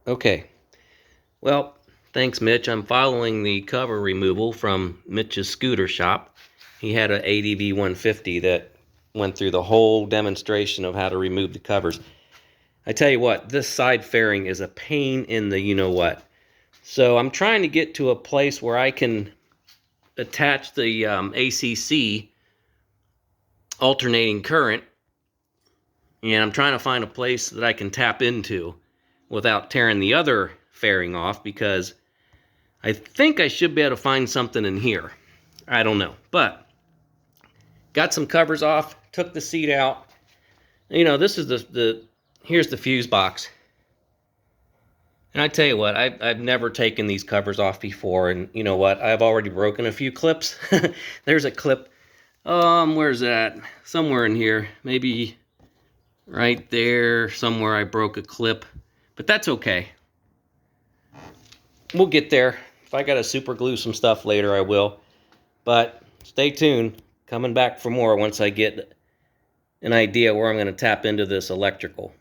Okay, well, thanks Mitch. I'm following the cover removal from Mitch's scooter shop. He had an ADV 150 that went through the whole demonstration of how to remove the covers. I tell you what, this side fairing is a pain in the you-know-what. So I'm trying to get to a place where I can attach the ACC alternating current, and I'm trying to find a place that I can tap into without tearing the other fairing off, because I think I should be able to find something in here. I don't know, but got some covers off, took the seat out. You know, this is here's the fuse box. And I tell you what, I've never taken these covers off before, and you know what, I've already broken a few clips. There's a clip, where's that? Somewhere in here, maybe right there, somewhere I broke a clip, but that's okay. We'll get there. If I gotta super glue some stuff later, I will. But stay tuned, coming back for more once I get an idea where I'm gonna tap into this electrical.